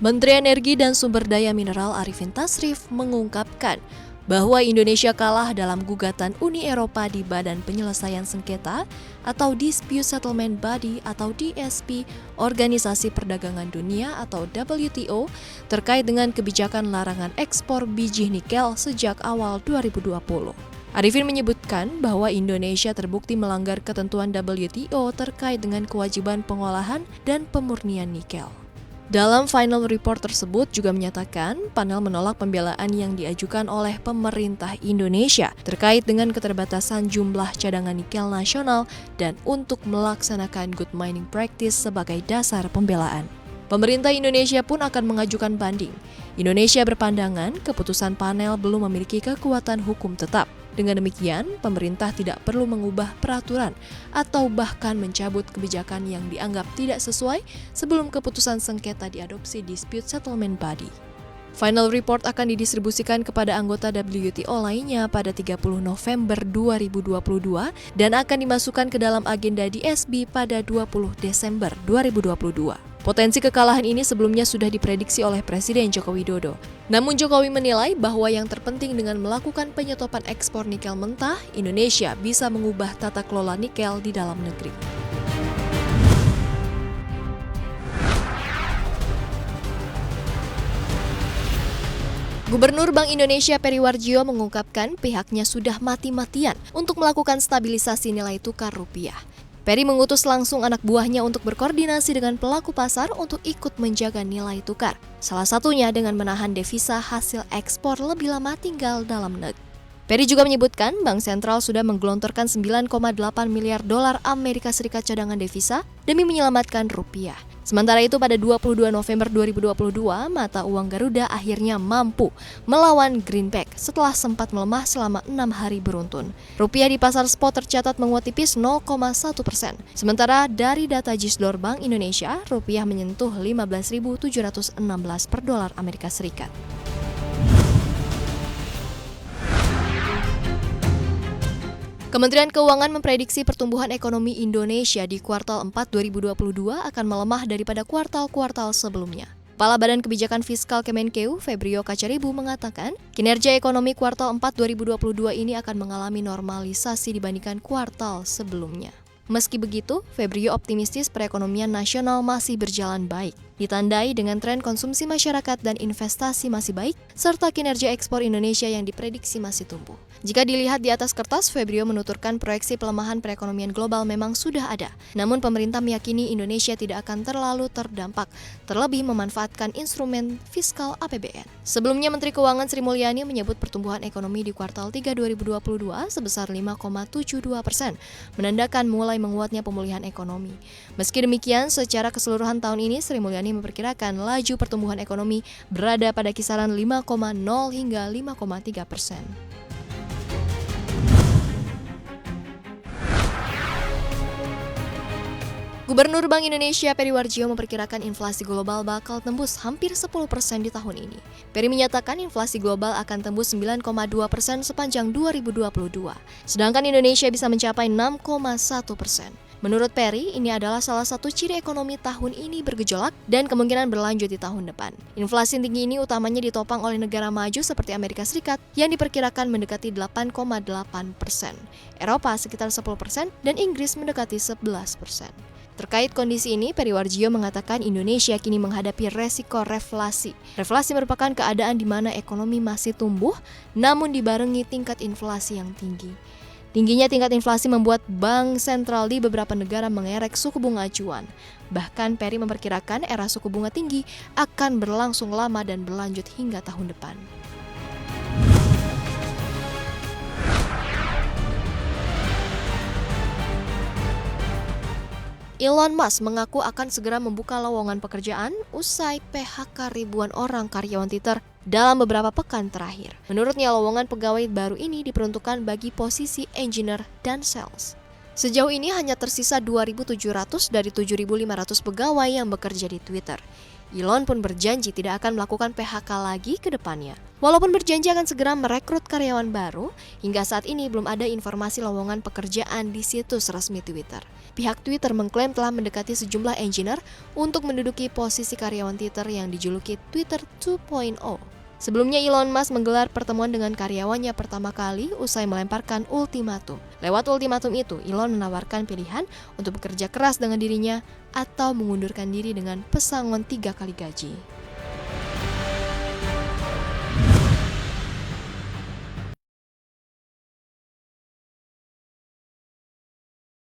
Menteri Energi dan Sumber Daya Mineral Arifin Tasrif mengungkapkan bahwa Indonesia kalah dalam gugatan Uni Eropa di Badan Penyelesaian Sengketa atau Dispute Settlement Body atau DSP Organisasi Perdagangan Dunia atau WTO terkait dengan kebijakan larangan ekspor biji nikel sejak awal 2020. Arifin menyebutkan bahwa Indonesia terbukti melanggar ketentuan WTO terkait dengan kewajiban pengolahan dan pemurnian nikel. Dalam final report tersebut juga menyatakan panel menolak pembelaan yang diajukan oleh pemerintah Indonesia terkait dengan keterbatasan jumlah cadangan nikel nasional dan untuk melaksanakan good mining practice sebagai dasar pembelaan. Pemerintah Indonesia pun akan mengajukan banding. Indonesia berpandangan keputusan panel belum memiliki kekuatan hukum tetap. Dengan demikian, pemerintah tidak perlu mengubah peraturan atau bahkan mencabut kebijakan yang dianggap tidak sesuai sebelum keputusan sengketa diadopsi Dispute Settlement Body. Final report akan didistribusikan kepada anggota WTO lainnya pada 30 November 2022 dan akan dimasukkan ke dalam agenda DSB pada 20 Desember 2022. Potensi kekalahan ini sebelumnya sudah diprediksi oleh Presiden Joko Widodo. Namun Jokowi menilai bahwa yang terpenting dengan melakukan penyetopan ekspor nikel mentah, Indonesia bisa mengubah tata kelola nikel di dalam negeri. Gubernur Bank Indonesia Peri Warjio mengungkapkan pihaknya sudah mati-matian untuk melakukan stabilisasi nilai tukar rupiah. Peri mengutus langsung anak buahnya untuk berkoordinasi dengan pelaku pasar untuk ikut menjaga nilai tukar. Salah satunya dengan menahan devisa hasil ekspor lebih lama tinggal dalam negeri. Peri juga menyebutkan Bank Sentral sudah menggelontorkan 9,8 miliar dolar Amerika Serikat cadangan devisa demi menyelamatkan rupiah. Sementara itu pada 22 November 2022, mata uang Garuda akhirnya mampu melawan Greenback setelah sempat melemah selama 6 hari beruntun. Rupiah di pasar spot tercatat menguat tipis 0,1%. Sementara dari data Gisdor Bank Indonesia, rupiah menyentuh 15.716 per dolar Amerika Serikat. Kementerian Keuangan memprediksi pertumbuhan ekonomi Indonesia di kuartal 4 2022 akan melemah daripada kuartal-kuartal sebelumnya. Kepala Badan Kebijakan Fiskal Kemenkeu, Febrio Kacaribu, mengatakan kinerja ekonomi kuartal 4 2022 ini akan mengalami normalisasi dibandingkan kuartal sebelumnya. Meski begitu, Febrio optimistis perekonomian nasional masih berjalan baik, ditandai dengan tren konsumsi masyarakat dan investasi masih baik, serta kinerja ekspor Indonesia yang diprediksi masih tumbuh. Jika dilihat di atas kertas, Febrio menuturkan proyeksi pelemahan perekonomian global memang sudah ada. Namun pemerintah meyakini Indonesia tidak akan terlalu terdampak, terlebih memanfaatkan instrumen fiskal APBN. Sebelumnya, Menteri Keuangan Sri Mulyani menyebut pertumbuhan ekonomi di kuartal 3 2022 sebesar 5,72%, menandakan mulai menguatnya pemulihan ekonomi. Meski demikian, secara keseluruhan tahun ini, Sri Mulyani memperkirakan laju pertumbuhan ekonomi berada pada kisaran 5,0 hingga 5,3%. Gubernur Bank Indonesia Peri Warjio memperkirakan inflasi global bakal tembus hampir 10% di tahun ini. Peri menyatakan inflasi global akan tembus 9,2% sepanjang 2022, sedangkan Indonesia bisa mencapai 6,1%. Menurut Peri, ini adalah salah satu ciri ekonomi tahun ini bergejolak dan kemungkinan berlanjut di tahun depan. Inflasi tinggi ini utamanya ditopang oleh negara maju seperti Amerika Serikat yang diperkirakan mendekati 8,8%, Eropa sekitar 10%, dan Inggris mendekati 11%. Terkait kondisi ini, Peri Warjio mengatakan Indonesia kini menghadapi resiko reflasi. Reflasi merupakan keadaan di mana ekonomi masih tumbuh, namun dibarengi tingkat inflasi yang tinggi. Tingginya tingkat inflasi membuat bank sentral di beberapa negara mengerek suku bunga acuan. Bahkan Peri memperkirakan era suku bunga tinggi akan berlangsung lama dan berlanjut hingga tahun depan. Elon Musk mengaku akan segera membuka lowongan pekerjaan usai PHK ribuan orang karyawan Twitter dalam beberapa pekan terakhir. Menurutnya, lowongan pegawai baru ini diperuntukkan bagi posisi engineer dan sales. Sejauh ini hanya tersisa 2.700 dari 7.500 pegawai yang bekerja di Twitter. Elon pun berjanji tidak akan melakukan PHK lagi ke depannya. Walaupun berjanji akan segera merekrut karyawan baru, hingga saat ini belum ada informasi lowongan pekerjaan di situs resmi Twitter. Pihak Twitter mengklaim telah mendekati sejumlah engineer untuk menduduki posisi karyawan Twitter yang dijuluki Twitter 2.0. Sebelumnya Elon Musk menggelar pertemuan dengan karyawannya pertama kali usai melemparkan ultimatum. Lewat ultimatum itu, Elon menawarkan pilihan untuk bekerja keras dengan dirinya atau mengundurkan diri dengan pesangon 3 kali gaji.